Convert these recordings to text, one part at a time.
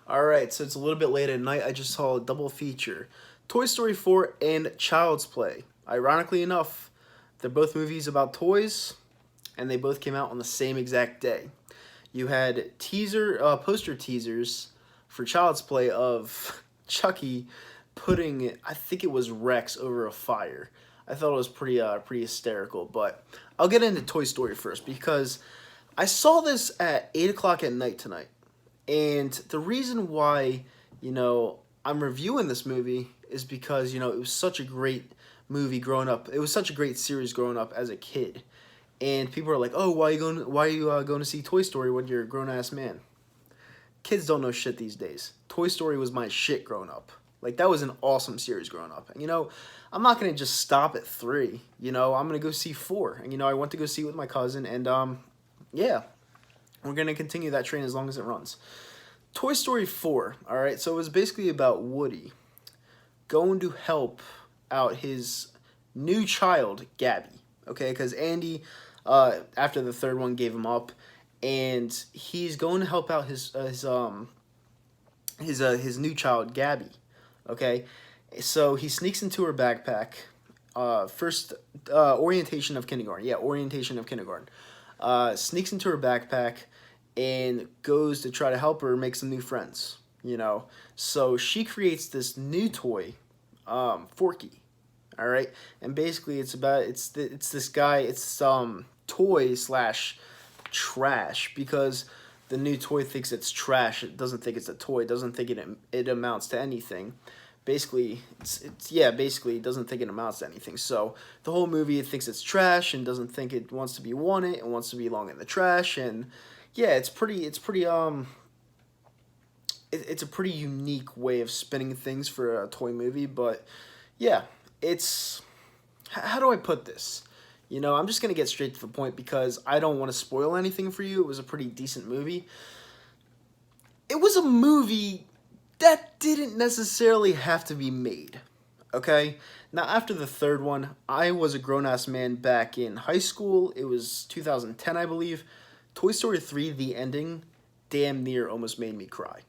Alright, so it's a little bit late at night. I just saw a double feature Toy Story 4 and Child's Play. Ironically enough, they're both movies about toys, and they both came out on the same exact day. You had poster teasers for Child's Play of Chucky putting, I think it was Rex over a fire. I thought it was pretty hysterical, but I'll get into Toy Story first because I saw this at 8 o'clock at night tonight. And the reason why, I'm reviewing this movie is because, it was such a great movie growing up. It was such a great series growing up as a kid. And people are like, "Oh, why are you going to see Toy Story when you're a grown ass man?" Kids don't know shit these days. Toy Story was my shit growing up. Like that was an awesome series growing up. And I'm not gonna just stop at three. I'm gonna go see four. And I went to go see it with my cousin, and yeah, we're gonna continue that train as long as it runs. Toy Story 4. All right, so it was basically about Woody going to help out his new child, Gabby. Okay, because Andy, after the third one, gave him up, and he's going to help out his new child, Gabby. Okay, so he sneaks into her backpack. First, orientation of kindergarten. Yeah, orientation of kindergarten. Sneaks into her backpack and goes to try to help her make some new friends. So she creates this new toy, Forky. All right, and basically it's this guy. It's toy slash trash because the new toy thinks it's trash. It doesn't think it's a toy. It doesn't think it amounts to anything. Basically, basically it doesn't think it amounts to anything. So the whole movie, it thinks it's trash and doesn't think it wants to be wanted. It wants to belong in the trash, and yeah, it's a pretty unique way of spinning things for a toy movie. But yeah, it's how do I put this? I'm just gonna get straight to the point because I don't want to spoil anything for you. It was a pretty decent movie. It was a movie that didn't necessarily have to be made. Okay? Now, after the third one, I was a grown ass man back in high school. It was 2010, I believe. Toy Story 3, the ending, damn near almost made me cry.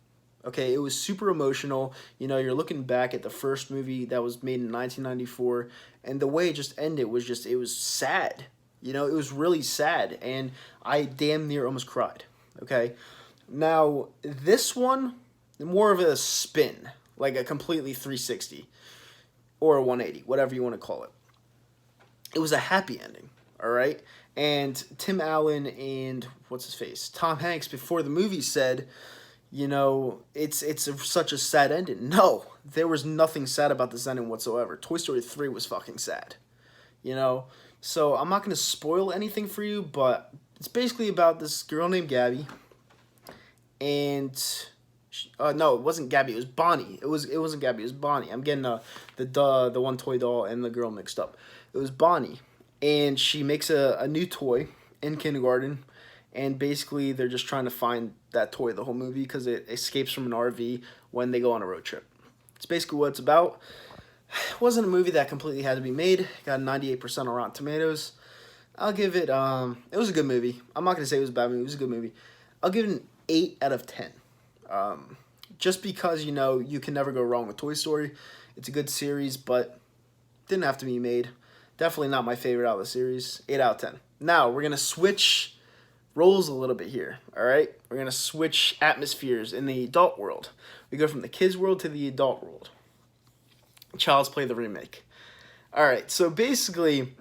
Okay, it was super emotional. You're looking back at the first movie that was made in 1994, and the way it just ended it was sad. It was really sad, and I damn near almost cried. Okay, now this one, more of a spin, like a completely 360 or a 180, whatever you want to call it. It was a happy ending, all right? And Tim Allen and what's his face? Tom Hanks before the movie said, such a sad ending. No, there was nothing sad about this ending whatsoever. Toy Story 3 was fucking sad. So I'm not going to spoil anything for you, but it's basically about this girl named Gabby, and no, it wasn't Gabby. It was Bonnie. It wasn't Gabby. It was Bonnie. I'm getting the one toy doll and the girl mixed up. It was Bonnie, and she makes a new toy in kindergarten, and basically they're just trying to find that toy the whole movie because it escapes from an RV when they go on a road trip. It's basically what it's about. It wasn't a movie that completely had to be made. It got 98% on Rotten Tomatoes. I'll give it. It was a good movie. I'm not gonna say it was a bad movie. It was a good movie. I'll give it an 8 out of 10. Just because you can never go wrong with Toy Story. It's a good series, but didn't have to be made. Definitely not my favorite out of the series. 8 out of 10. Now we're gonna switch roles a little bit here. All right, we're gonna switch atmospheres in the adult world. We go from the kids world to the adult world. Child's Play the remake. All right, so basically,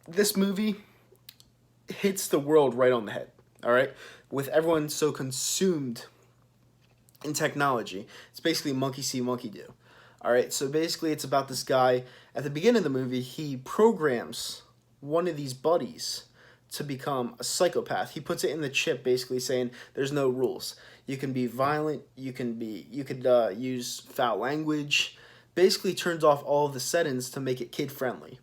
this movie hits the world right on the head. All right, with everyone so consumed in technology, it's basically monkey see, monkey do. All right, so basically, it's about this guy. At the beginning of the movie, he programs one of these buddies to become a psychopath. He puts it in the chip, basically saying there's no rules. You can be violent. You could use foul language. Basically, turns off all of the settings to make it kid friendly.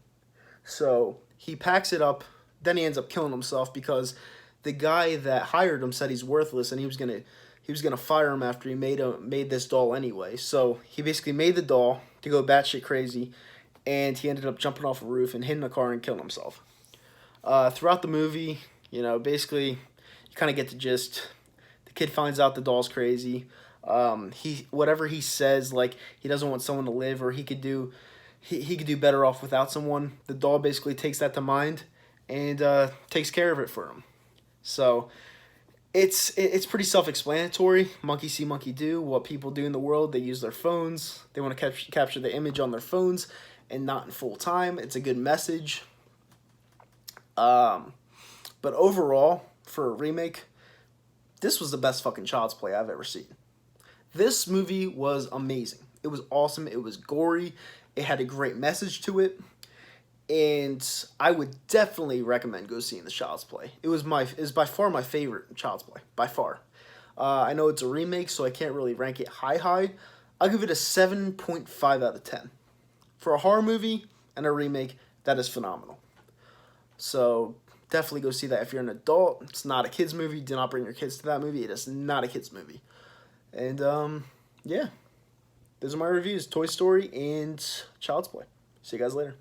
So he packs it up. Then he ends up killing himself because the guy that hired him said he's worthless, and he was gonna fire him after he made this doll anyway. So he basically made the doll to go batshit crazy, and he ended up jumping off a roof and hitting a car and killing himself. Throughout the movie, basically, you kind of get the gist. The kid finds out the doll's crazy. He whatever he says, like he doesn't want someone to live, or he could do better off without someone. The doll basically takes that to mind and takes care of it for him. So it's pretty self-explanatory. Monkey see, monkey do. What people do in the world, they use their phones. They want to capture the image on their phones and not in full time. It's a good message. But overall, for a remake, this was the best fucking Child's Play I've ever seen. This movie was amazing. It was awesome. It was gory. It had a great message to it. And I would definitely recommend go seeing the Child's Play. It was by far my favorite Child's Play, by far. I know it's a remake, so I can't really rank it high. I'll give it a 7.5 out of 10. For a horror movie and a remake, that is phenomenal. So definitely go see that if you're an adult. It's not a kids movie. Do not bring your kids to that movie. It is not a kids movie. And yeah, those are my reviews: Toy Story and Child's Play. See you guys later.